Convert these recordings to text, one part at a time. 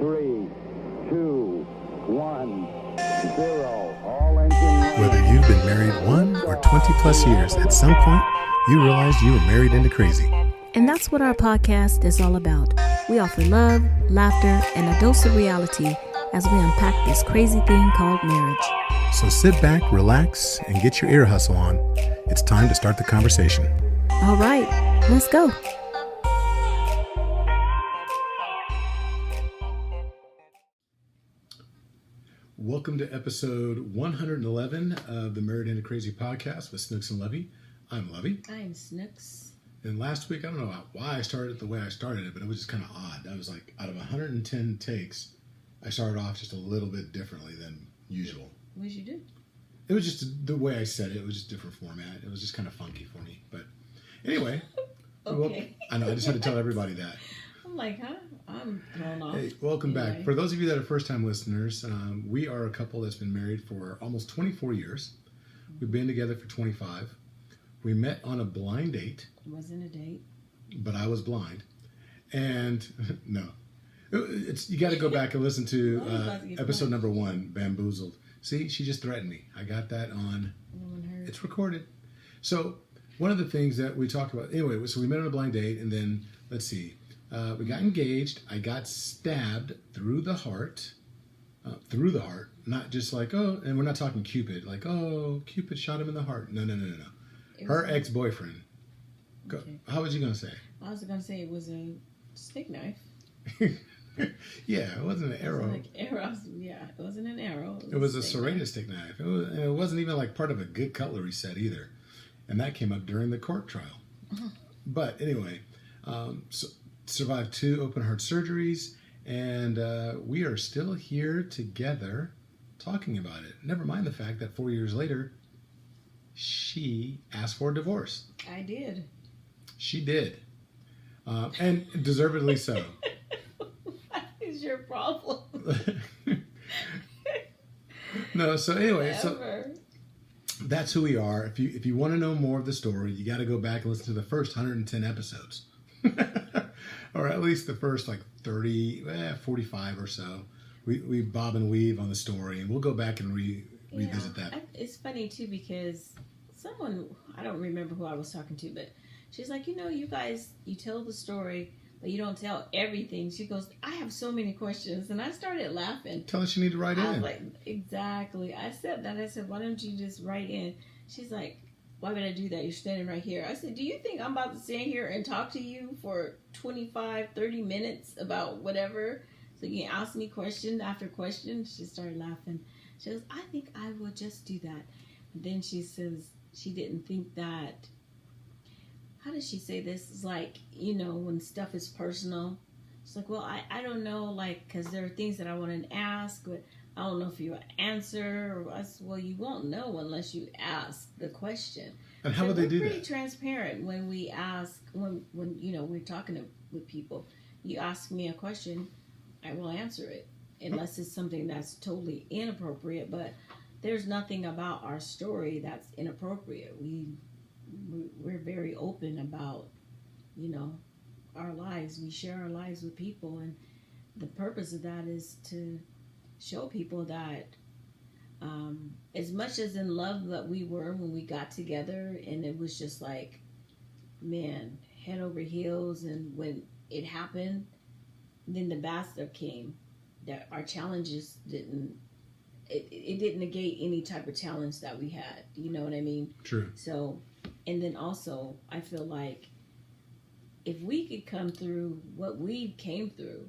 3, 2, 1, 0. All engine. Whether you've been married 1 or 20 plus years, at some point, you realized you were married into crazy. And that's what our podcast is all about. We offer love, laughter, and a dose of reality as we unpack this crazy thing called marriage. So sit back, relax, and get your ear hustle on. It's time to start the conversation. All right, let's go. Welcome to episode 111 of the Married into Crazy podcast with Snooks and Lovey. I'm Lovey. I'm Snooks. And last week, I don't know why I started it the way I started it, but it was just kind of odd. I was like, out of 110 takes, I started off just a little bit differently than usual. What did you do? It was just the way I said it. It was just a different format. It was just kind of funky for me. But anyway, Okay. I know, I just had to tell everybody that. I'm like, huh? I'm thrown off. Hey, welcome Anyway. back. For those of you that are first-time listeners, we are a couple that's been married for almost 24 years. We've been together for 25. We met on a blind date. It wasn't a date. But I was blind. And no. You got to go back and listen to episode number 1, Bamboozled. See, she just threatened me. I got that on. No one heard. It's recorded. So one of the things that we talked about, anyway, so we met on a blind date, and then, let's see, we got engaged. I got stabbed through the heart, not just like, oh, and we're not talking Cupid, like, oh, Cupid shot him in the heart. No. Her ex-boyfriend. Okay. How was you going to say? I was going to say it was a stick knife. Yeah, it wasn't an arrow. Like arrows. Yeah, it wasn't an arrow. It was a serrated stick knife. It wasn't even like part of a good cutlery set either. And that came up during the court trial. Uh-huh. But anyway, survived 2 open heart surgeries, and we are still here together talking about it. Never mind the fact that 4 years later, she asked for a divorce. I did. She did. And deservedly so. What is your problem? No, so anyway, Ever. so that's who we are. If you want to know more of the story, you got to go back and listen to the first 110 episodes. Or at least the first like 45 or so. We bob and weave on the story, and we'll go back and revisit that. It's funny too because someone, I don't remember who I was talking to, but she's like, you guys, you tell the story, but you don't tell everything. She goes, I have so many questions. And I started laughing. Tell us you need to write I was in. like, exactly. I said that. I said, why don't you just write in? She's like, why would I do that? You're standing right here. I said, do you think I'm about to stand here and talk to you for 25, 30 minutes about whatever? So you can ask me question after question? She started laughing. She goes, I think I will just do that. Then she says she didn't think that, how does she say this? It's like, when stuff is personal. It's like, well, I don't know, like, because there are things that I want to ask, but I don't know if you answer. Or I said, well, you won't know unless you ask the question. And how would they do We're that? pretty transparent when we ask, when we're talking with people. You ask me a question, I will answer it. Unless it's something that's totally inappropriate, but there's nothing about our story that's inappropriate. We're very open about, our lives. We share our lives with people, and the purpose of that is to show people that as much as in love that we were when we got together, and it was just like, man, head over heels, and when it happened, then the bad stuff came. That our challenges didn't negate any type of challenge that we had. You know what I mean? True. So, and then also, I feel like if we could come through what we came through,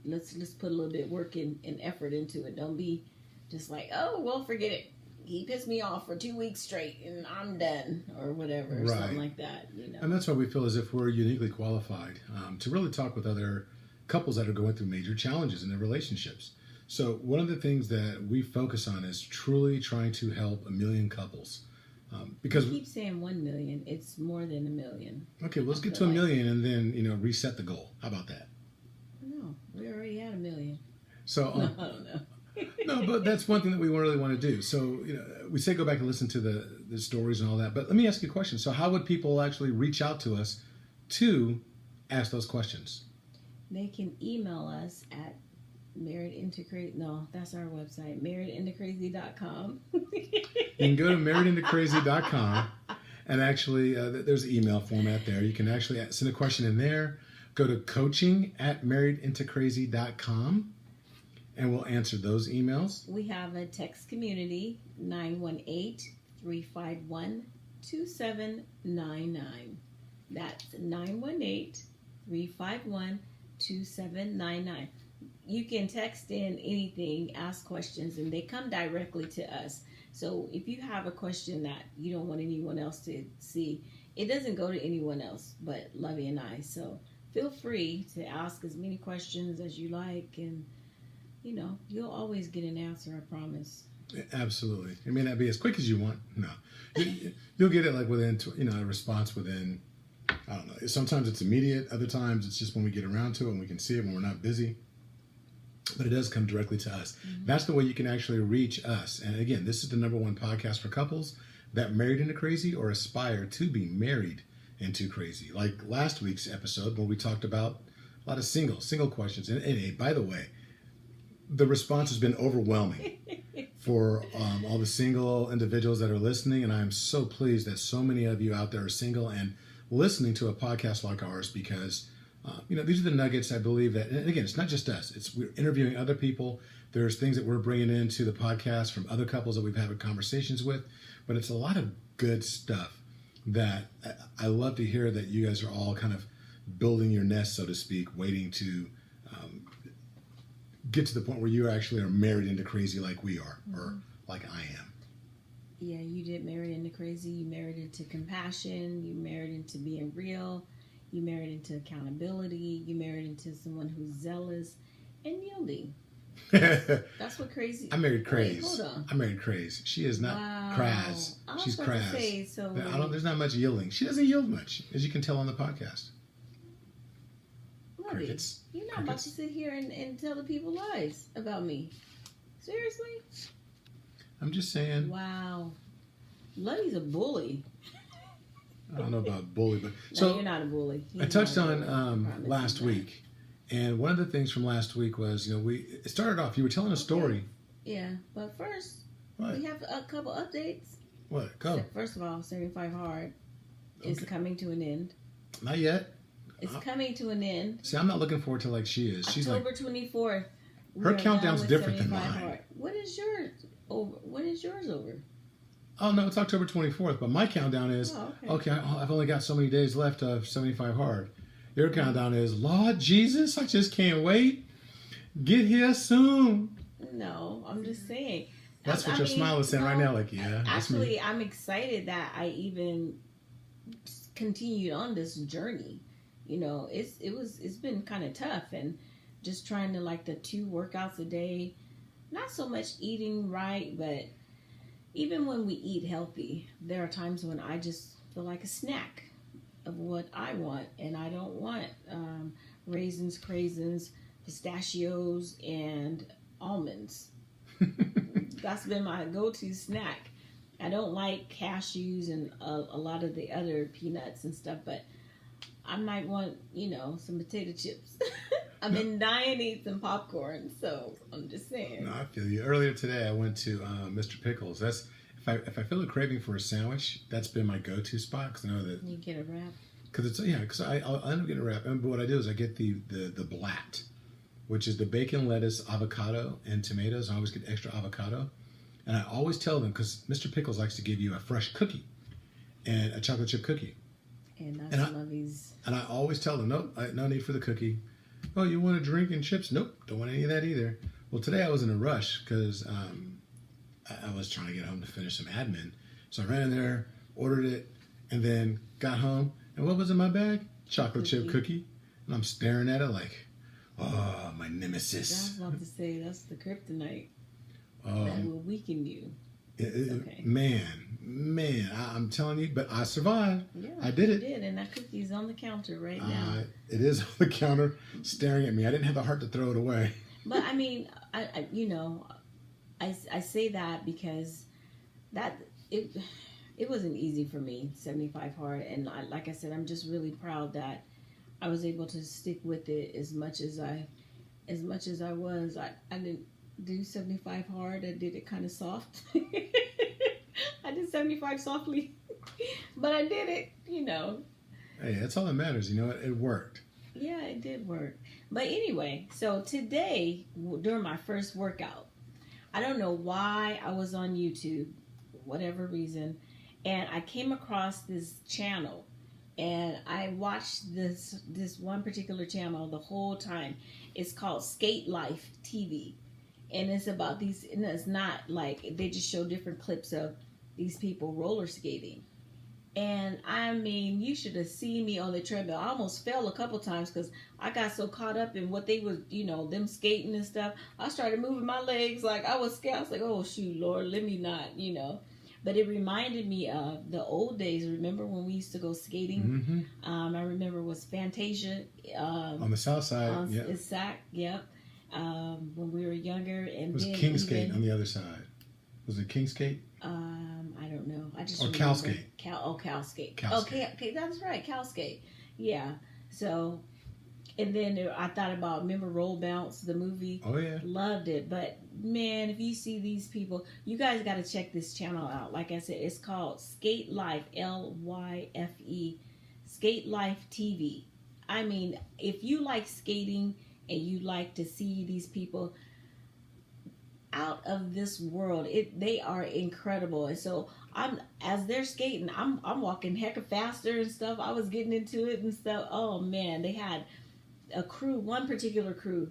let's put a little bit of work and effort into it. Don't be just like, oh, well, forget it. He pissed me off for 2 weeks straight and I'm done, or whatever, or something like that. And that's why we feel as if we're uniquely qualified to really talk with other couples that are going through major challenges in their relationships. So one of the things that we focus on is truly trying to help 1 million couples. Because you keep saying 1 million, it's more than 1 million. Okay, let's get to 1 million and then reset the goal. How about that? No, we already had 1 million. So no, I don't know. No, but that's one thing that we really want to do. So we say go back and listen to the stories and all that. But let me ask you a question. So how would people actually reach out to us to ask those questions? They can email us at no, that's our website, marriedintocrazy.com. You can go to marriedintocrazy.com, and actually there's an email format there. You can actually send a question in there. Go to coaching@marriedintocrazy.com, and we'll answer those emails. We have a text community, 918-351-2799. That's 918-351-2799. You can text in anything, ask questions, and they come directly to us. So if you have a question that you don't want anyone else to see, it doesn't go to anyone else but Lovey and I. So feel free to ask as many questions as you like, and you'll always get an answer, I promise. Absolutely. It may not be as quick as you want. No. You'll get it like within, a response within, I don't know. Sometimes it's immediate. Other times it's just when we get around to it and we can see it when we're not busy. But it does come directly to us. Mm-hmm. That's the way you can actually reach us. And again, this is the #1 podcast for couples that married into crazy or aspire to be married into crazy. Like last week's episode where we talked about a lot of single questions. And by the way, the response has been overwhelming for all the single individuals that are listening. And I'm so pleased that so many of you out there are single and listening to a podcast like ours, because these are the nuggets I believe that, and again, it's not just us. We're interviewing other people. There's things that we're bringing into the podcast from other couples that we've had conversations with, but it's a lot of good stuff that I love to hear that you guys are all kind of building your nest, so to speak, waiting to get to the point where you actually are married into crazy like we are, mm-hmm. or like I am. Yeah, you did marry into crazy. You married into compassion. You married into being real. You married into accountability. You married into someone who's zealous and yielding. That's what crazy. I married craze. Wait, hold on. I married craze. She is not craz. She's craz. There's not much yielding. She doesn't yield much, as you can tell on the podcast. Lovey, you're not about to sit here and tell the people lies about me. Seriously? I'm just saying. Wow. Lovey's a bully. I don't know about bully, but no, you're not a bully. I touched on last week, and one of the things from last week was, it started off. You were telling a story. Yeah, but first what? We have a couple updates. What? Go. First of all, 75 Hard is coming to an end. Not yet. It's coming to an end. See, I'm not looking forward to like she is. She's October 24th. Her countdown's different than mine. Hard. When is yours over? Oh, no, it's October 24th, but my countdown is, okay, I've only got so many days left of 75 Hard. Your countdown is, Lord Jesus, I just can't wait. Get here soon. No, I'm just saying. That's what your smile is saying right now, like, yeah. Actually, I'm excited that I even continued on this journey. It's been kind of tough, and just trying to like the 2 workouts a day, not so much eating right, but even when we eat healthy, there are times when I just feel like a snack of what I want. And I don't want raisins, craisins, pistachios, and almonds. That's been my go-to snack. I don't like cashews and a lot of the other peanuts and stuff, but I might want, some potato chips. I've been dying to eat some popcorn, so I'm just saying. No, I feel you. Earlier today, I went to Mr. Pickles. That's if I feel a craving for a sandwich, that's been my go-to spot, because I know that you get a wrap. Because I'll end up getting a wrap. But what I do is I get the blat, which is the bacon, lettuce, avocado, and tomatoes. I always get extra avocado, and I always tell them, because Mr. Pickles likes to give you a fresh cookie and a chocolate chip cookie. And that's Lovey's. And I always tell them, nope, no need for the cookie. Oh, you want a drink and chips? Nope, don't want any of that either. Well, today I was in a rush because I was trying to get home to finish some admin. So I ran in there, ordered it, and then got home. And what was in my bag? Chocolate chip cookie. And I'm staring at it like, oh, my nemesis. I was about to say, that's the kryptonite that will weaken you. Okay. Man, I'm telling you, but I survived. Yeah, I did it. You did, and that cookie's on the counter right now. It is on the counter, staring at me. I didn't have the heart to throw it away. But I mean, I say that because it wasn't easy for me, 75 Hard, and like I said, I'm just really proud that I was able to stick with it as much as I was. I didn't do 75 hard. I did it kind of soft. I did 75 softly, but I did it. Hey, that's all that matters. You know, it worked. Yeah, it did work. But anyway, so today during my first workout, I don't know why I was on YouTube, whatever reason, and I came across this channel, and I watched this one particular channel the whole time. It's called Skate Life TV, and it's about these. And it's not like they just show different clips of these people roller skating. And I mean, you should have seen me on the treadmill. I almost fell a couple times because I got so caught up in what they was, them skating and stuff. I started moving my legs like I was scared. I was like, oh, shoot, Lord, let me not. But it reminded me of the old days. Remember when we used to go skating? Mm-hmm. I remember it was Fantasia. On the south side, yeah. It's Sac, yep. When we were younger. And it was then King Skate on the other side. Was it King Skate? I don't know. I just or remember Cal Skate. Cal Skate. Cal Skate. Okay, that's right, Cal Skate. Yeah. So, and then I thought about, remember Roll Bounce, the movie? Oh, yeah. Loved it. But, man, if you see these people, you guys got to check this channel out. Like I said, it's called Skate Life, Lyfe, Skate Life TV. I mean, if you like skating and you like to see these people out of this world, they are incredible. And so as they're skating, I'm walking hecka faster and stuff. I was getting into it and stuff. Oh man, they had a crew, one particular crew,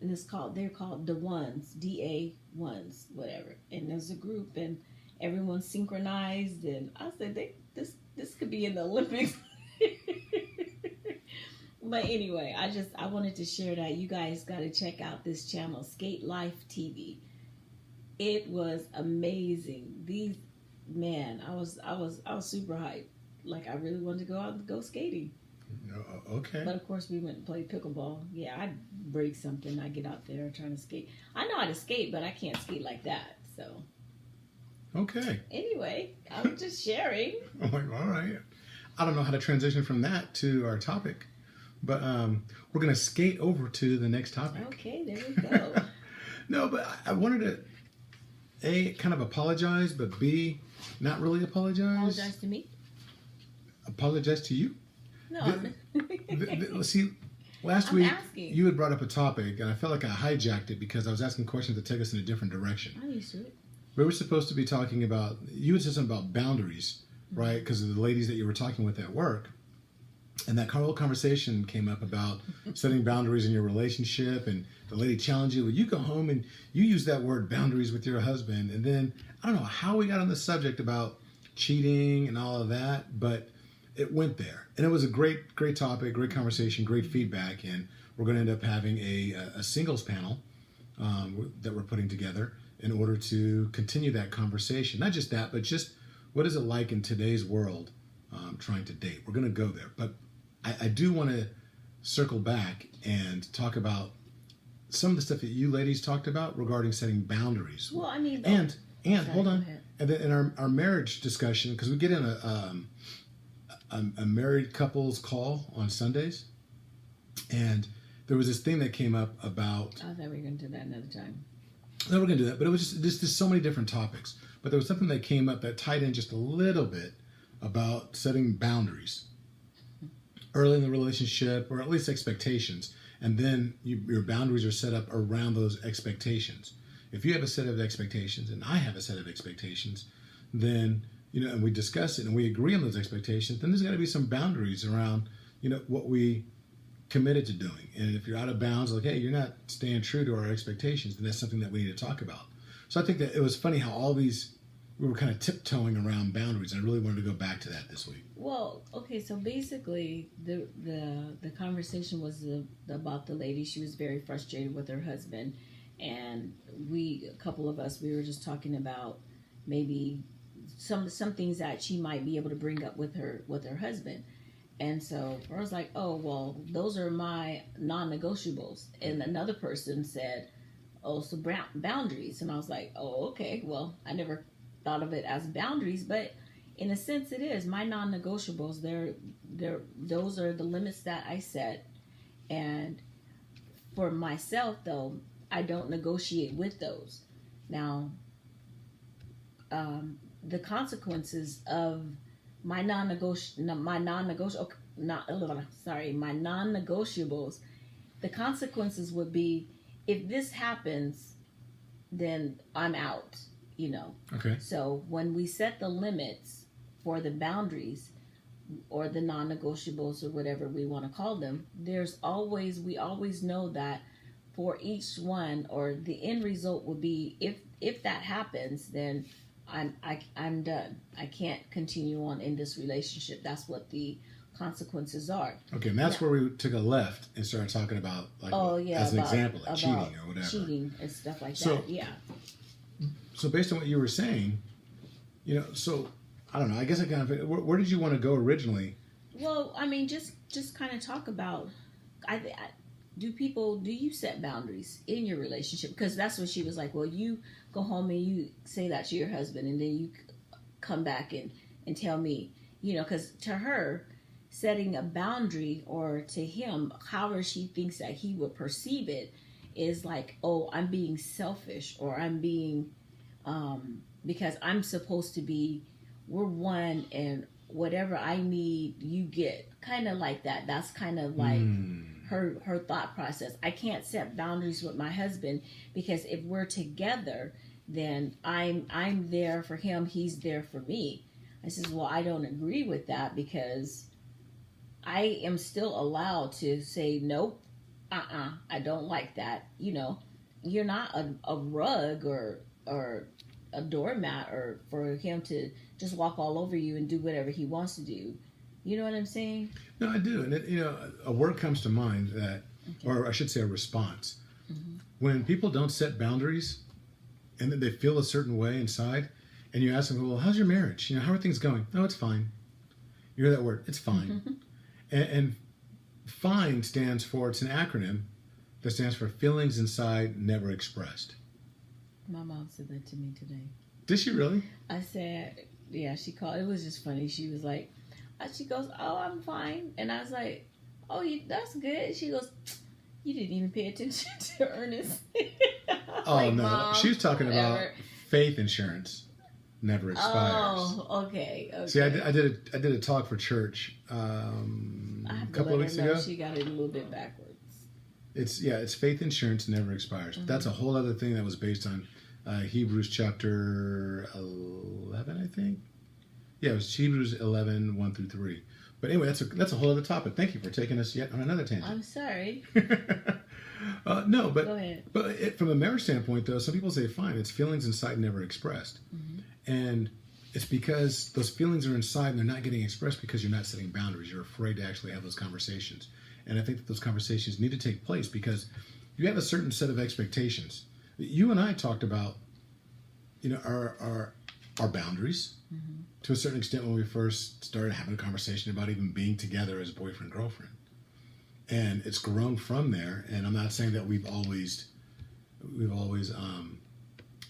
and they're called the Ones, DA1s, whatever. And there's a group, and everyone's synchronized. And I said, this could be in the Olympics. But anyway, I wanted to share that. You guys got to check out this channel, Skate Life TV. It was amazing. I was super hyped. Like I really wanted to go out and go skating. Okay. But of course we went and played pickleball. Yeah, I break something. I get out there trying to skate. I know how to skate, but I can't skate like that. So. Okay. Anyway, I'm just sharing. I'm like, all right. I don't know how to transition from that to our topic, but we're gonna skate over to the next topic. Okay, there we go. No, but I wanted to. A, kind of apologize, but B, not really apologize. Apologize to me? Apologize to you? No. See, last week asking. You had brought up a topic, and I felt like I hijacked it because I was asking questions that take us in a different direction. I'm used to it. We were supposed to be talking about, you had said something about boundaries, right? Because of the ladies that you were talking with at work. And that whole conversation came up about setting boundaries in your relationship, and the lady challenged you. Well, you go home and you use that word boundaries with your husband. And then I don't know how we got on the subject about cheating and all of that, but it went there. And it was a great topic, great conversation, great feedback. And we're going to end up having a singles panel that we're putting together in order to continue that conversation. Not just that, but just what is it like in today's world trying to date. We're going to go there. But I do want to circle back and talk about some of the stuff that you ladies talked about regarding setting boundaries. Well, I mean, and sorry, hold on, and then in our marriage discussion, because we get in a married couples call on Sundays, and there was this thing that came up about. I thought we were going to do that another time. No, we're going to do that, but it was just so many different topics. But there was something that came up that tied in just a little bit about setting boundaries early in the relationship, or at least expectations, and then your boundaries are set up around those expectations. If you have a set of expectations and I have a set of expectations, then and we discuss it and we agree on those expectations, then there's got to be some boundaries around what we committed to doing. And if you're out of bounds, like, hey, you're not staying true to our expectations, then that's something that we need to talk about. So I think that it was funny how all these we were kind of tiptoeing around boundaries. I really wanted to go back to that this week. Well, okay, so basically the conversation was about the lady. She was very frustrated with her husband, and a couple of us, we were just talking about maybe some things that she might be able to bring up with her husband. And so I was like, oh, well, those are my non-negotiables. And another person said, oh, so boundaries. And I was like, oh, okay, well, I never thought of it as boundaries, but in a sense, it is my non-negotiables. Those are the limits that I set, and for myself, though, I don't negotiate with those. Now, the consequences of my non-negotiables, the consequences would be if this happens, then I'm out. Okay. So when we set the limits for the boundaries or the non-negotiables or whatever we want to call them, we always know that for each one, or the end result would be if that happens, then I'm done. I can't continue on in this relationship. That's what the consequences are. Okay, and that's where we took a left and started talking about, like, as an example, like cheating or whatever. Cheating and stuff like that. Yeah. So based on what you were saying, so I don't know. I guess I kind of, where did you want to go originally? Well, I mean, just kind of talk about, do you set boundaries in your relationship? Because that's what she was like. Well, you go home and you say that to your husband, and then you come back and tell me, because to her, setting a boundary, or to him, however she thinks that he would perceive it, is like, oh, I'm being selfish, or I'm being, because I'm supposed to be, we're one, and whatever I need, you get. Kind of like that. That's kind of like her thought process. I can't set boundaries with my husband, because if we're together, then I'm there for him, he's there for me. I says, well, I don't agree with that, because I am still allowed to say, nope, I don't like that. You're not a rug or a doormat, or for him to just walk all over you and do whatever he wants to do. You know what I'm saying? No, I do. And a word comes to mind that, or I should say a response. Mm-hmm. When people don't set boundaries and then they feel a certain way inside, and you ask them, well, how's your marriage? How are things going? No, it's fine. You hear that word, it's fine. Mm-hmm. And FINE stands for, it's an acronym that stands for feelings inside never expressed. My mom said that to me today. Did she really? I said, yeah, she called. It was just funny. She was like, she goes, oh, I'm fine. And I was like, oh, that's good. She goes, you didn't even pay attention to Ernest. Oh, like, no. Mom, She was talking whatever. about faith insurance never expires. Oh, okay. See, I did a talk for church a couple of weeks ago. She got it a little bit backwards. It's faith insurance never expires. Mm-hmm. That's a whole other thing that was based on Hebrews chapter 11, I think. Yeah, it was Hebrews 11, 1 through 3. But anyway, that's a whole other topic. Thank you for taking us yet on another tangent. I'm sorry. No, but go ahead. But from a marriage standpoint, though, some people say, fine, it's feelings inside never expressed. Mm-hmm. And it's because those feelings are inside and they're not getting expressed because you're not setting boundaries. You're afraid to actually have those conversations. And I think that those conversations need to take place because you have a certain set of expectations. You and I talked about, our boundaries mm-hmm. to a certain extent when we first started having a conversation about even being together as boyfriend, girlfriend. And it's grown from there. And I'm not saying that we've always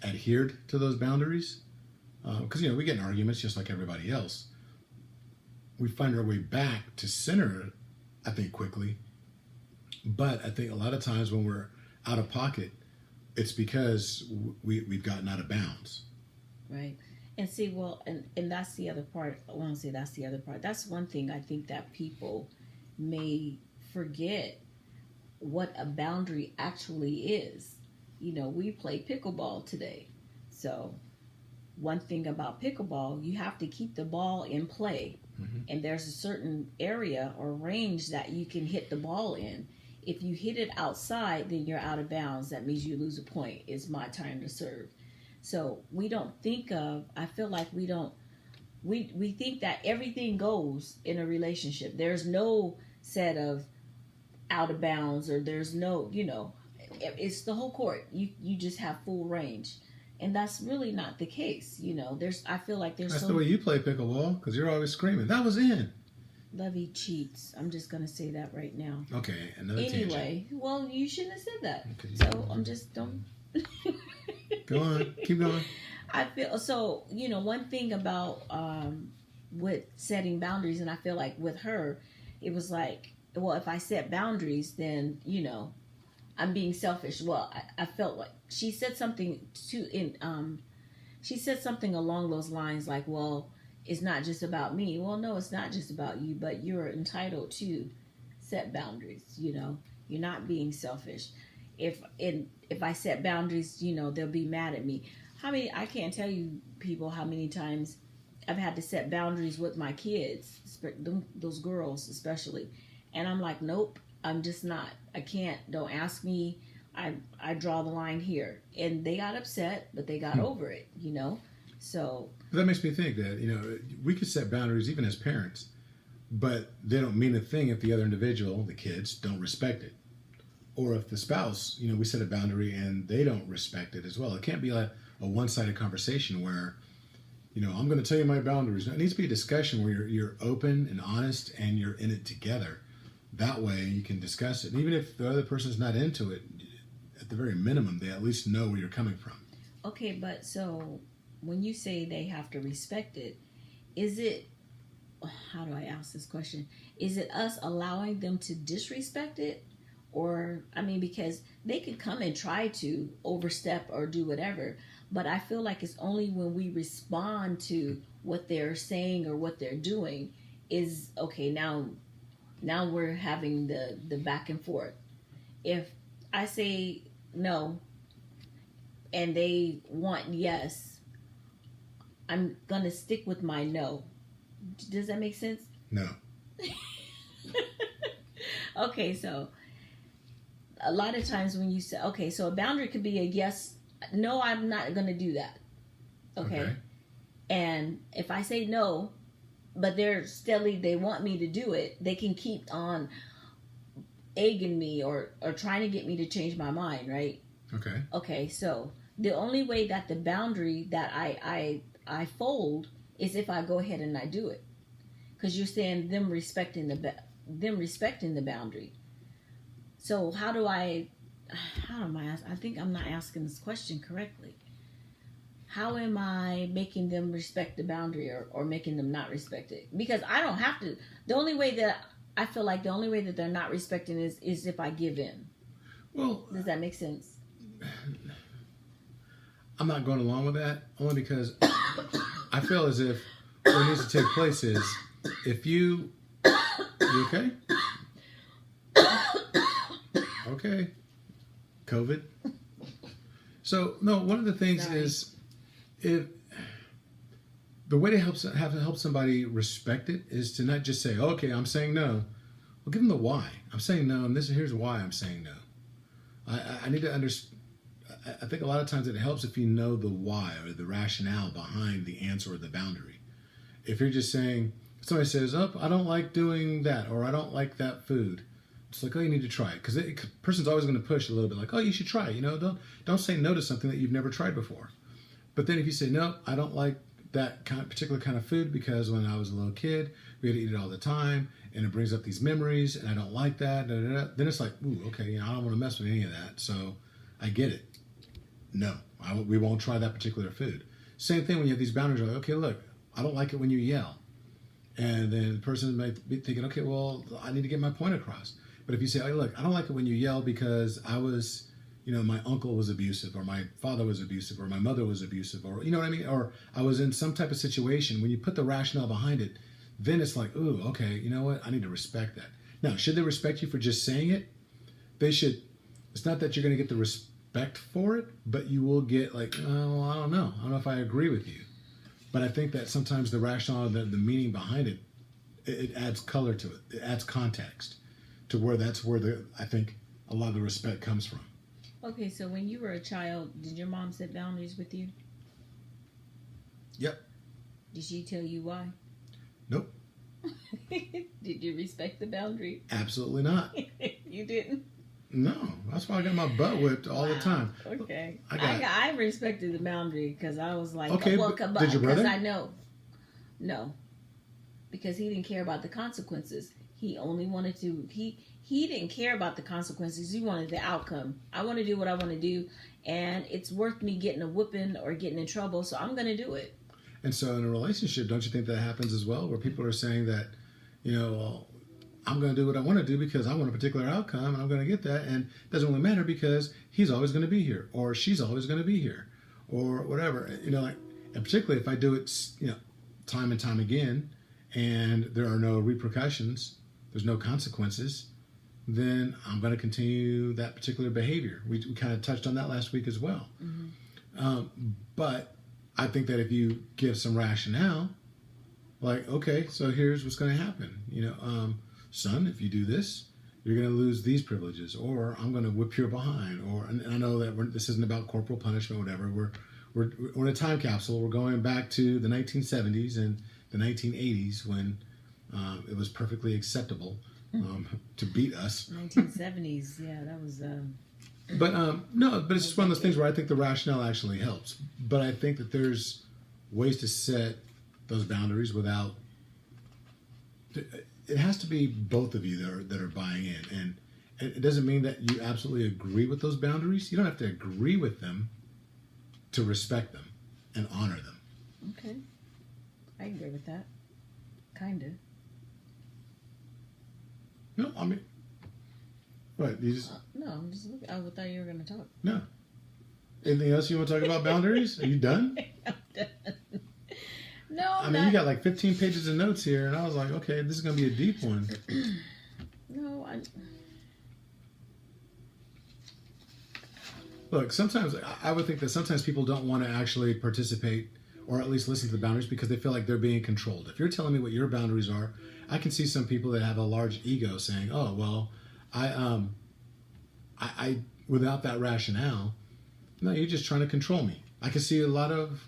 adhered to those boundaries because, we get in arguments just like everybody else. We find our way back to center, I think, quickly. But I think a lot of times when we're out of pocket, it's because we've gotten out of bounds. Right. And see, well, and that's the other part. I want to say that's the other part. That's one thing I think that people may forget what a boundary actually is. We play pickleball today. So one thing about pickleball, you have to keep the ball in play. Mm-hmm. And there's a certain area or range that you can hit the ball in. If you hit it outside, then you're out of bounds. That means you lose a point. It's my time to serve. So we don't think of, I feel like we think that everything goes in a relationship. There's no set of out of bounds or there's no, it's the whole court. You just have full range. And that's really not the case. I feel like there's That's the way you play pickleball because you're always screaming, that was in. Lovey cheats. I'm just going to say that right now. Okay, another Anyway, tangent. Well, you shouldn't have said that. Okay. So I'm just, don't. Go on. Keep going. I feel, so, one thing about with setting boundaries. And I feel like with her, it was like, well, if I set boundaries, then, I'm being selfish. Well, I felt like she said something she said something along those lines like, well, it's not just about me. Well, no, it's not just about you, but you're entitled to set boundaries. You're not being selfish. If I set boundaries, they'll be mad at me. I can't tell you people how many times I've had to set boundaries with my kids, those girls especially. And I'm like, nope, I'm just not. I can't. Don't ask me. I draw the line here. And they got upset, but they got over it, So. That makes me think that, we could set boundaries even as parents, but they don't mean a thing if the other individual, the kids, don't respect it. Or if the spouse, we set a boundary and they don't respect it as well. It can't be a one-sided conversation where, I'm going to tell you my boundaries. It needs to be a discussion where you're open and honest and you're in it together. That way you can discuss it. And even if the other person's not into it, at the very minimum, they at least know where you're coming from. Okay, but so when you say they have to respect it, is it, how do I ask this question? Is it us allowing them to disrespect it? Or, because they could come and try to overstep or do whatever, but I feel like it's only when we respond to what they're saying or what they're doing is, okay, now we're having the back and forth. If I say no and they want yes, I'm going to stick with my no. Does that make sense? No. Okay, so a lot of times when you say, okay, so a boundary could be a yes, no, I'm not going to do that. Okay? And if I say no, but they want me to do it, they can keep on egging me or trying to get me to change my mind, right? Okay. Okay, so the only way that the boundary that I fold is if I go ahead and I do it. Because you're saying them respecting the boundary. So how am I I think I'm not asking this question correctly. How am I making them respect the boundary or making them not respect it? Because I don't have to. I feel like the only way that they're not respecting is if I give in. Well, does that make sense? I'm not going along with that only because I feel as if what needs to take place is if you okay? Okay. COVID. So no, one of the things is if the way to help somebody respect it is to not just say, okay, I'm saying no. Well, give them the why. I'm saying no, and here's why I'm saying no. I need to understand. I think a lot of times it helps if you know the why or the rationale behind the answer or the boundary. If you're just saying, somebody says, oh, I don't like doing that, or I don't like that food. It's like, oh, you need to try it. Because the person's always going to push a little bit like, oh, you should try it. Don't say no to something that you've never tried before. But then if you say, no, I don't like that particular kind of food because when I was a little kid, we had to eat it all the time, and it brings up these memories, and I don't like that. Then it's like, ooh, okay, I don't want to mess with any of that. So I get it. No, we won't try that particular food. Same thing when you have these boundaries. Like, okay, look, I don't like it when you yell. And then the person might be thinking, okay, well, I need to get my point across. But if you say, hey, look, I don't like it when you yell because I was, my uncle was abusive, or my father was abusive, or my mother was abusive, or, you know what I mean? Or I was in some type of situation. When you put the rationale behind it, then it's like, ooh, okay, you know what? I need to respect that. Now, should they respect you for just saying it? They should. It's not that you're going to get the respect for it, but you will get like, oh, I don't know. I don't know if I agree with you. But I think that sometimes the rationale, the meaning behind it, it adds color to it. It adds context to where I think a lot of the respect comes from. Okay, so when you were a child, did your mom set boundaries with you? Yep. Did she tell you why? Nope. Did you respect the boundary? Absolutely not. You didn't? No, that's why I got my butt whipped all the time. Okay. I respected the boundary because I was like, okay, well, did your brother? Because I know. No. Because he didn't care about the consequences. He only wanted to, he didn't care about the consequences. He wanted the outcome. I want to do what I want to do, and it's worth me getting a whooping or getting in trouble, so I'm going to do it. And so in a relationship, don't you think that happens as well, where people are saying that, well, I'm going to do what I want to do because I want a particular outcome and I'm going to get that. And it doesn't really matter because he's always going to be here or she's always going to be here or whatever. And particularly if I do it, time and time again and there are no repercussions, there's no consequences, then I'm going to continue that particular behavior. We kind of touched on that last week as well. But I think that if you give some rationale, like, okay, so here's what's going to happen. Son, if you do this, you're going to lose these privileges, or I'm going to whip your behind, and I know that this isn't about corporal punishment, whatever. We're in a time capsule. We're going back to the 1970s and the 1980s when it was perfectly acceptable to beat us. 1970s, yeah, that was. But it's just one of those things where I think the rationale actually helps. But I think that there's ways to set those boundaries without. It has to be both of you that are buying in, and it doesn't mean that you absolutely agree with those boundaries. You don't have to agree with them to respect them and honor them. Okay, I agree with that. Kinda. No, I mean, what you just? No, I'm just looking. I thought you were going to talk. No. Anything else you want to talk about boundaries? Are you done? I'm done. No, I mean, you got like 15 pages of notes here, and I was like, okay, this is going to be a deep one. No, Look, sometimes I would think that sometimes people don't want to actually participate or at least listen to the boundaries because they feel like they're being controlled. If you're telling me what your boundaries are, I can see some people that have a large ego saying, "Oh, well, I without that rationale, no, you're just trying to control me." I can see a lot of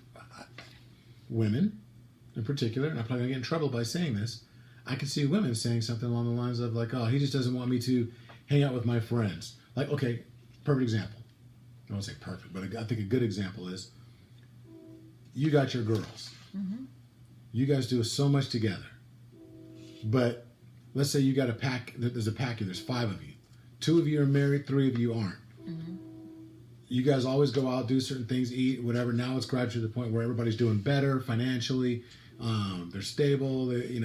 women, in particular, and I'm probably gonna get in trouble by saying this. I can see women saying something along the lines of like, "Oh, he just doesn't want me to hang out with my friends." Like, okay, perfect example. I won't say perfect, but I think a good example is you got your girls. Mm-hmm. You guys do so much together. But let's say you got a pack, there's a pack, there's 5 of you. 2 of you are married, 3 of you aren't. Mm-hmm. You guys always go out, do certain things, eat, whatever. Now it's gradually to the point where everybody's doing better financially. They're stable. They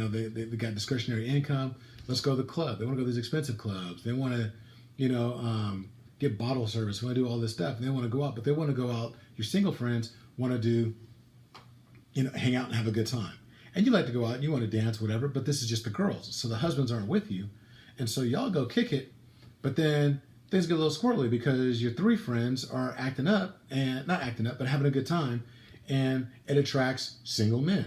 got discretionary income. Let's go to the club. They want to go to these expensive clubs. They want to, get bottle service. They want to do all this stuff. And they want to go out, but they want to go out. Your single friends want to do, hang out and have a good time. And you like to go out and you want to dance, whatever, but this is just the girls. So the husbands aren't with you. And so y'all go kick it, but then things get a little squirrely because your 3 friends are acting up, and not acting up, but having a good time, and it attracts single men.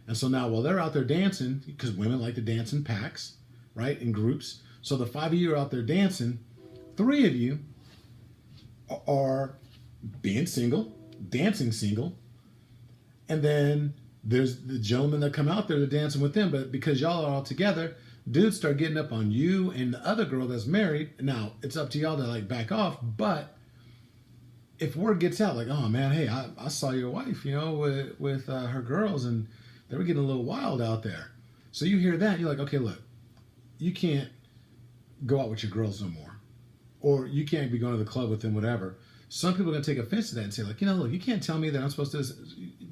And so now while they're out there dancing, because women like to dance in packs, right, in groups. So the 5 of you are out there dancing, 3 of you are being single, dancing single, and then there's the gentlemen that come out there to dancing with them, but because y'all are all together, dudes start getting up on you and the other girl that's married. Now, it's up to y'all to like back off, but if word gets out, like, oh man, hey, I saw your wife, with her girls, and they were getting a little wild out there. So you hear that, you're like, okay, look, you can't go out with your girls no more. Or you can't be going to the club with them, whatever. Some people are going to take offense to that and say, like, look, you can't tell me that I'm supposed to.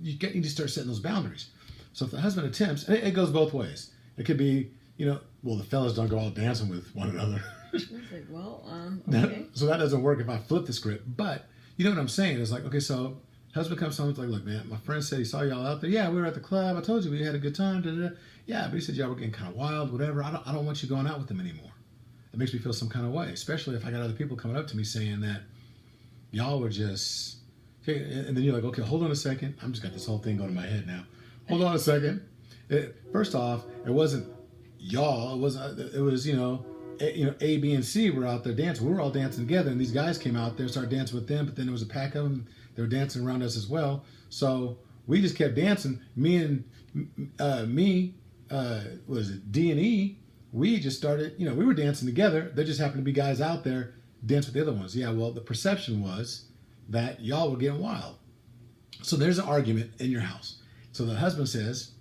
You need to start setting those boundaries. So if the husband attempts, and it goes both ways. It could be, well, the fellas don't go out dancing with one another. It's like, well, okay. So that doesn't work if I flip the script. But you know what I'm saying? It's like, okay, so husband comes home, it's like, look, man, my friend said he saw y'all out there. Yeah, we were at the club. I told you we had a good time. Da-da-da. Yeah, but he said y'all were getting kind of wild, whatever. I don't want you going out with them anymore. It makes me feel some kind of way, especially if I got other people coming up to me saying that y'all were just, and then you're like, okay, hold on a second. I'm just got this whole thing going in my head now. Hold on a second. First off, it wasn't y'all. It was A, B, and C were out there dancing. We were all dancing together, and these guys came out there, started dancing with them. But then there was a pack of them. They were dancing around us as well. So we just kept dancing. Me and D and E. We just started. We were dancing together. There just happened to be guys out there dancing with the other ones. Yeah. Well, the perception was that y'all were getting wild. So there's an argument in your house. So the husband says,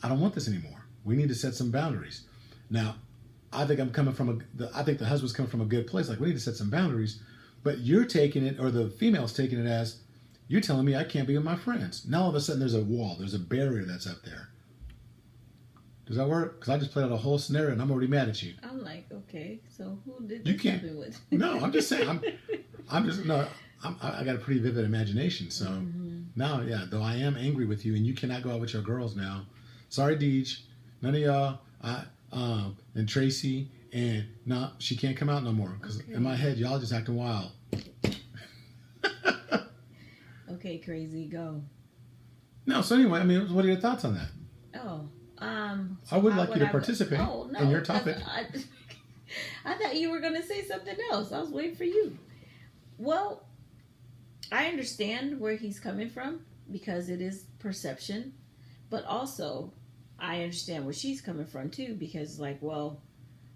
I don't want this anymore. We need to set some boundaries. Now, I think I think the husband's coming from a good place. Like, we need to set some boundaries, but you're taking it, or the female's taking it as, You're telling me I can't be with my friends. Now all of a sudden there's a wall, there's a barrier that's up there. Does that work? Because I just played out a whole scenario and I'm already mad at you. I'm like, okay, so who did You this can't. happen with? No, I'm just saying. I got a pretty vivid imagination. So now, yeah, though I am angry with you and you cannot go out with your girls now. Sorry, Deej. None of y'all. And Tracy. And no, she can't come out no more. Because in my head, y'all just acting wild. Okay, crazy, go. No, so anyway, I mean, what are your thoughts on that? Oh, I would like you to participate in your topic. I thought you were going to say something else. I was waiting for you. Well, I understand where he's coming from because it is perception, but also I understand where she's coming from too because, like, well,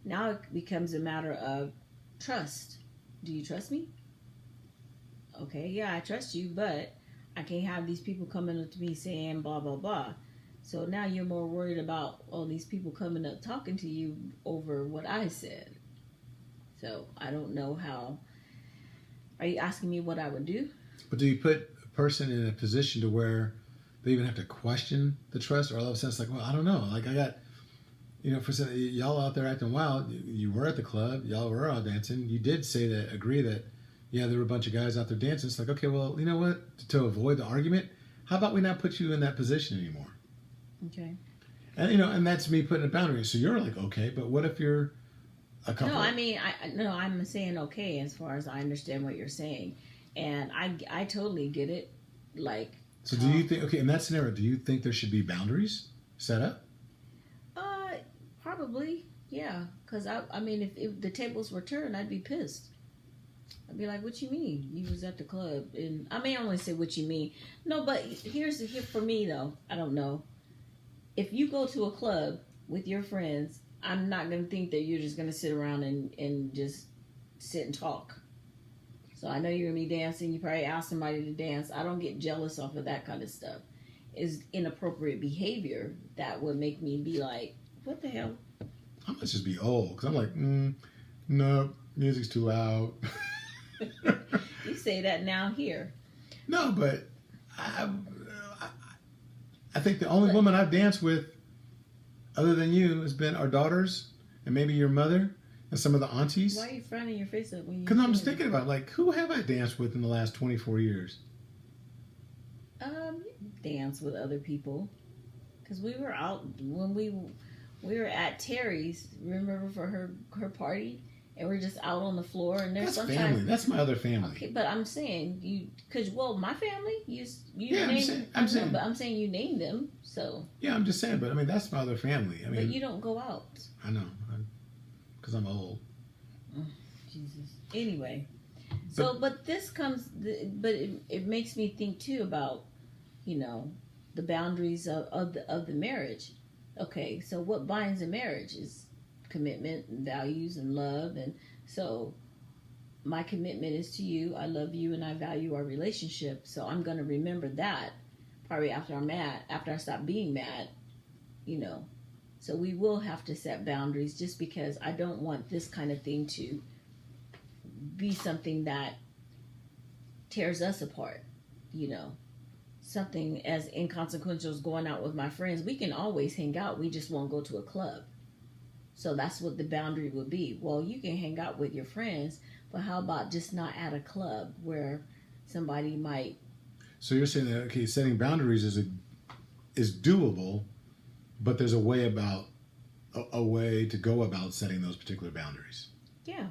now it becomes a matter of trust. Do you trust me? Okay, yeah, I trust you, but I can't have these people coming up to me saying blah, blah, blah. So now you're more worried about all these people coming up talking to you over what I said. So I don't know how. Are you asking me what I would do? But do you put a person in a position to where they even have to question the trust, or all of a sudden it's like, well, I don't know. Like I got, for y'all out there acting wild. You were at the club. Y'all were out dancing. You did agree that, yeah, there were a bunch of guys out there dancing. It's like, okay, well, you know what? To avoid the argument, how about we not put you in that position anymore? Okay. And and that's me putting a boundary. So you're like, okay, but what if you're a couple? No, I mean, I'm saying okay as far as I understand what you're saying, and I totally get it. Like, so do you think? Okay, in that scenario, do you think there should be boundaries set up? Probably, yeah. Because I mean, if the tables were turned, I'd be pissed. I'd be like, what you mean? You was at the club, and I mean, I don't want to say what you mean. No, but here for me though, I don't know. If you go to a club with your friends, I'm not going to think that you're just going to sit around and just sit and talk. So I know you're going to be dancing. You probably ask somebody to dance. I don't get jealous off of that kind of stuff. It's inappropriate behavior that would make me be like, what the hell? I must just be old because I'm like, no, music's too loud. You say that now here. No, but I think the only woman I've danced with, other than you, has been our daughters and maybe your mother and some of the aunties. Why are you frowning your face up when you? Because I'm just thinking about like, who have I danced with in the last 24 years? Dance with other people, because we were out when we were at Terry's. Remember for her party, and we're just out on the floor. And there's that's family. That's my other family. Okay, but I'm saying you, because my family, you yeah, named. I'm saying, but I'm saying you named them. So yeah, I'm just saying. But I mean, that's my other family. I mean, but you don't go out. I know, because I'm old. Oh, Jesus. Anyway, so but this comes, but it makes me think too about, the boundaries of the marriage. Okay, so what binds a marriage is commitment and values and love, and so my commitment is to you. I love you and I value our relationship. So I'm gonna remember that probably after I stop being mad, So we will have to set boundaries just because I don't want this kind of thing to be something that tears us apart, Something as inconsequential as going out with my friends. We can always hang out. We just won't go to a club. So that's what the boundary would be. Well, you can hang out with your friends, but how about just not at a club where somebody might... So you're saying that, okay, setting boundaries is doable, but there's a way to go about setting those particular boundaries. Yeah,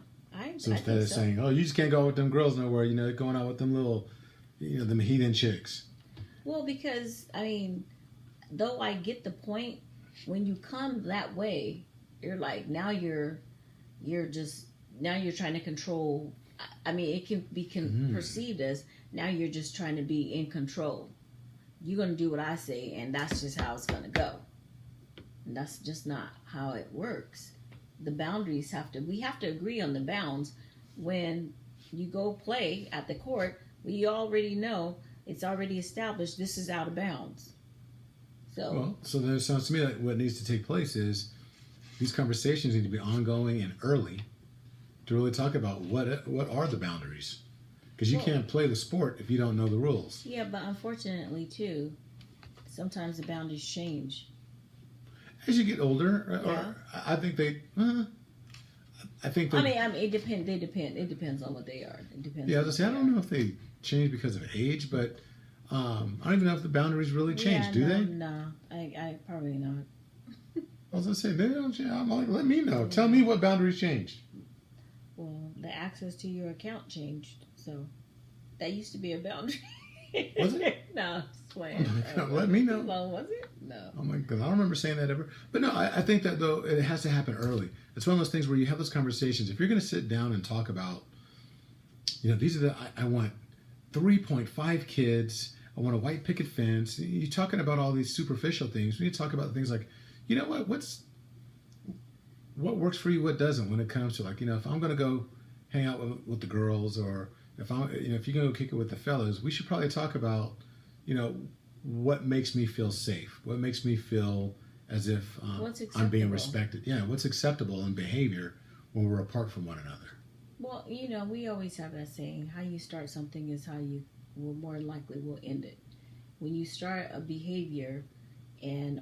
So instead of saying, oh, you just can't go out with them girls nowhere, going out with them little, them heathen chicks. Well, because, I mean, though I get the point, when you come that way, you're like, now you're trying to control. I mean, it can be perceived as, now you're just trying to be in control. You're going to do what I say, and that's just how it's going to go. And that's just not how it works. The boundaries we have to agree on the bounds. When you go play at the court, we already know, it's already established, this is out of bounds. So then it sounds to me like what needs to take place is these conversations need to be ongoing and early to really talk about what are the boundaries. because you can't play the sport if you don't know the rules. Yeah, but unfortunately, too, sometimes the boundaries change. As you get older, Yeah. or I think they. I think. I mean, it depends. They depend. It depends on what they are. It depends. Yeah, I on was gonna say I don't know if they change because of age, but I don't even know if the boundaries really change. Yeah, do no, they? No, I probably not. I was gonna say they don't change. I'm like, let me know. Tell me what boundaries changed. Well, the access to your account changed, so that used to be a boundary. Was it? No, just playing. Let me know. Well, was it? No. Oh my god, I don't remember saying that ever. But no, I think that though it has to happen early. It's one of those things where you have those conversations. If you're going to sit down and talk about, these are I want 3.5 kids. I want a white picket fence. You're talking about all these superficial things. We need to talk about things like, what works for you, what doesn't when it comes to if I'm going to go hang out with the girls, or if you're going to go kick it with the fellas, we should probably talk about, what makes me feel safe, what makes me feel as if I'm being respected. Yeah, what's acceptable in behavior when we're apart from one another. Well, we always have that saying: how you start something is how you will more likely will end it. When you start a behavior,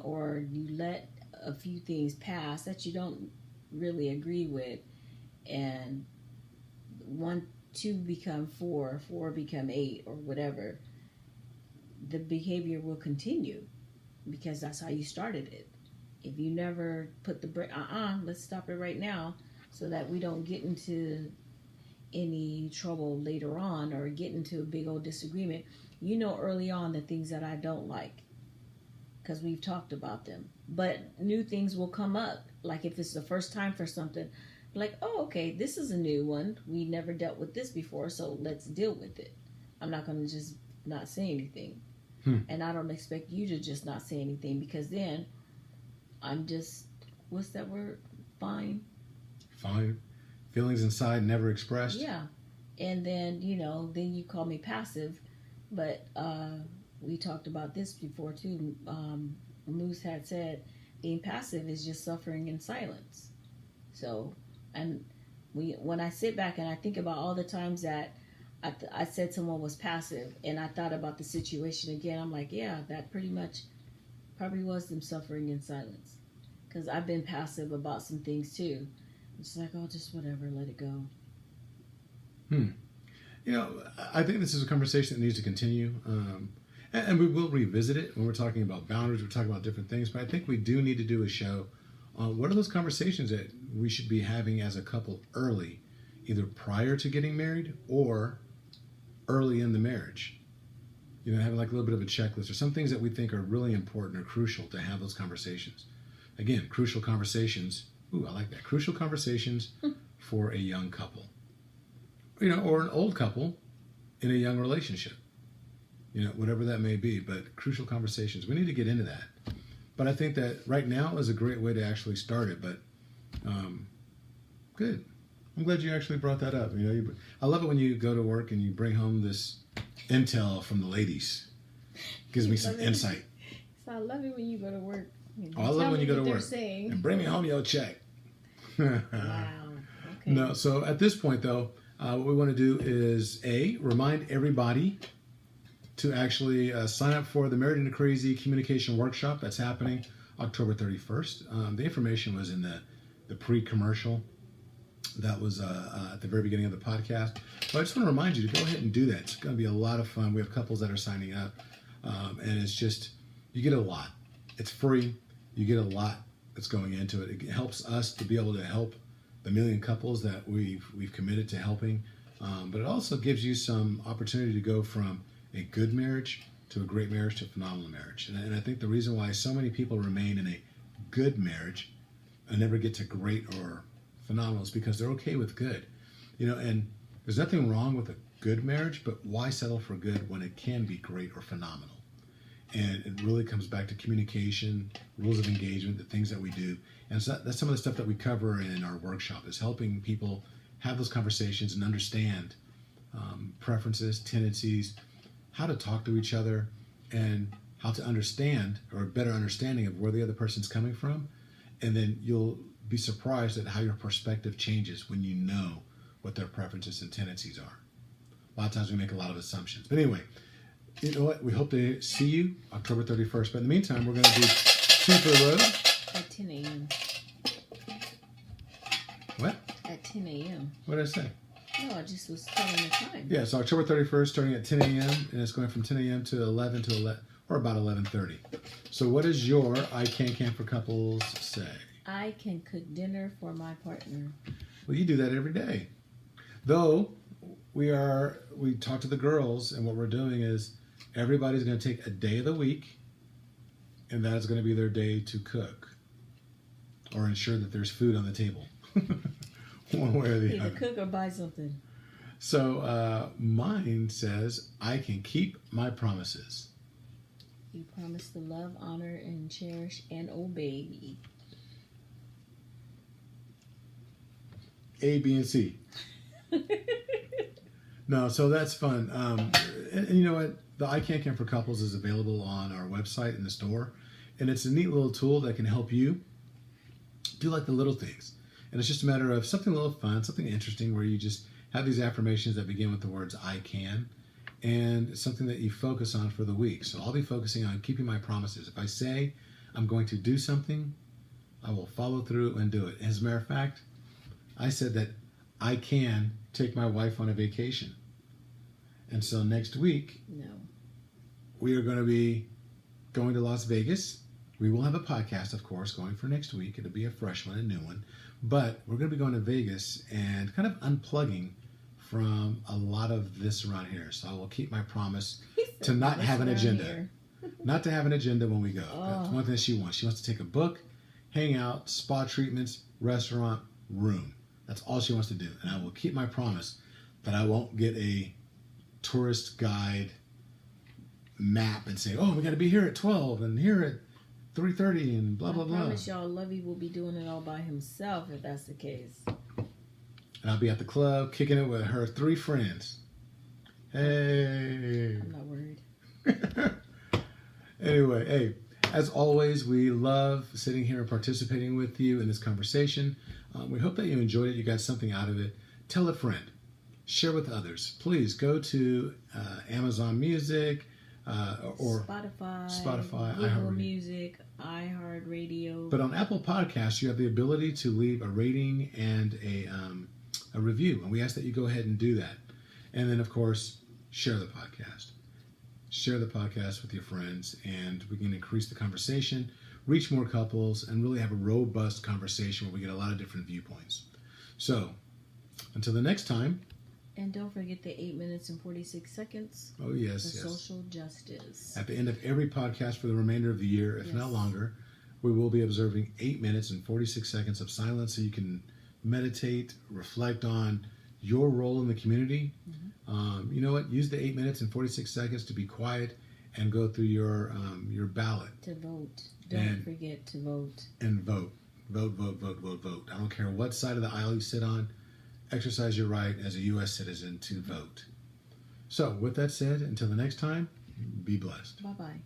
or you let a few things pass that you don't really agree with, and 2 become 4, 4 become 8, or whatever, the behavior will continue because that's how you started it. If you never put the break, let's stop it right now, so that we don't get into any trouble later on or get into a big old disagreement. Early on the things that I don't like, because we've talked about them. But new things will come up. Like if it's the first time for something, like, oh, okay, this is a new one. We never dealt with this before, so let's deal with it. I'm not going to just not say anything. And I don't expect you to just not say anything, because then I'm just, what's that word? Fine. Feelings inside never expressed. Yeah. And then, then you call me passive. But we talked about this before too. Moose had said being passive is just suffering in silence. So, and when I sit back and I think about all the times that I said someone was passive, and I thought about the situation again, I'm like, yeah, that pretty much probably was them suffering in silence. Because I've been passive about some things too. It's like, oh, just whatever, let it go. I think this is a conversation that needs to continue. And we will revisit it when we're talking about boundaries, we're talking about different things. But I think we do need to do a show on what are those conversations that we should be having as a couple early, either prior to getting married or early in the marriage. Having like a little bit of a checklist or some things that we think are really important or crucial to have those conversations. Again, crucial conversations. Ooh, I like that. Crucial conversations for a young couple. Or an old couple in a young relationship. Whatever that may be, but crucial conversations. We need to get into that. But I think that right now is a great way to actually start it. But good. I'm glad you actually brought that up. I love it when you go to work and you bring home this intel from the ladies. Gives me some insight. So I love it when you go to work. I love it when you go to work and bring me home your check. Wow. Okay. No. So at this point, though, what we want to do is remind everybody to actually sign up for the Married into Crazy Communication Workshop that's happening October 31st. The information was in the pre-commercial that was at the very beginning of the podcast. But I just want to remind you to go ahead and do that. It's going to be a lot of fun. We have couples that are signing up. And it's just, you get a lot. It's free. You get a lot that's going into it. It helps us to be able to help the million couples that we've committed to helping. But it also gives you some opportunity to go from a good marriage to a great marriage to a phenomenal marriage. And I think the reason why so many people remain in a good marriage and never get to great or phenomenal is because they're okay with good. And there's nothing wrong with a good marriage, but why settle for good when it can be great or phenomenal? And it really comes back to communication, rules of engagement, the things that we do. And so that's some of the stuff that we cover in our workshop, is helping people have those conversations and understand preferences, tendencies, how to talk to each other, and how to understand, or a better understanding of where the other person's coming from. And then you'll be surprised at how your perspective changes when you know what their preferences and tendencies are. A lot of times we make a lot of assumptions. But anyway, you know what? We hope to see you October 31st. But in the meantime, we're going to do Two for the Road. At 10 a.m. What? At 10 a.m. What did I say? No, I just was telling the time. Yeah, so October 31st, starting at 10 a.m., and it's going from 10 a.m. to 11 to 11, or about 11:30. So what does your I Can for Couples say? I can cook dinner for my partner. Well, you do that every day. Though, we talk to the girls, and what we're doing is everybody's going to take a day of the week, and that is going to be their day to cook or ensure that there's food on the table. One way or the Either other. cook or buy something. So mine says, I can keep my promises. You promise to love, honor, and cherish and obey me. A, B, and C. No, so that's fun. And you know what? The I Can for Couples is available on our website in the store. And it's a neat little tool that can help you do like the little things. And it's just a matter of something a little fun, something interesting where you just have these affirmations that begin with the words I can. And something that you focus on for the week. So I'll be focusing on keeping my promises. If I say I'm going to do something, I will follow through and do it. As a matter of fact, I said that I can take my wife on a vacation. And so next week, we are going to be going to Las Vegas. We will have a podcast, of course, going for next week. It'll be a fresh one, a new one. But we're going to be going to Vegas and kind of unplugging from a lot of this around here. So I will keep my promise to not have an agenda. Not to have an agenda when we go. That's one thing that she wants. She wants to take a book, hang out, spa treatments, restaurant, room. That's all she wants to do. And I will keep my promise that I won't get a tourist guide map and say, oh, we got to be here at 12 and here at 3:30 and blah, blah, blah. I promise y'all Lovey will be doing it all by himself if that's the case. And I'll be at the club kicking it with her 3 friends. Hey. I'm not worried. Anyway, hey, as always, we love sitting here and participating with you in this conversation. We hope that you enjoyed it. You got something out of it. Tell a friend. Share with others. Please go to Amazon Music or Spotify, Google Music, iHeartRadio. But on Apple Podcasts, you have the ability to leave a rating and a review. And we ask that you go ahead and do that. And then, of course, share the podcast. Share the podcast with your friends, and we can increase the conversation, reach more couples, and really have a robust conversation where we get a lot of different viewpoints. So, until the next time. And don't forget the 8 minutes and 46 seconds. Oh, yes, yes. yes. Social justice. At the end of every podcast for the remainder of the year, if not longer, we will be observing 8 minutes and 46 seconds of silence so you can meditate, reflect on your role in the community. You know what? Use the 8 minutes and 46 seconds to be quiet and go through your ballot. To vote. Don't forget to vote. And vote. Vote, vote, vote, vote, vote. I don't care what side of the aisle you sit on. Exercise your right as a U.S. citizen to vote. So, with that said, until the next time, be blessed. Bye-bye.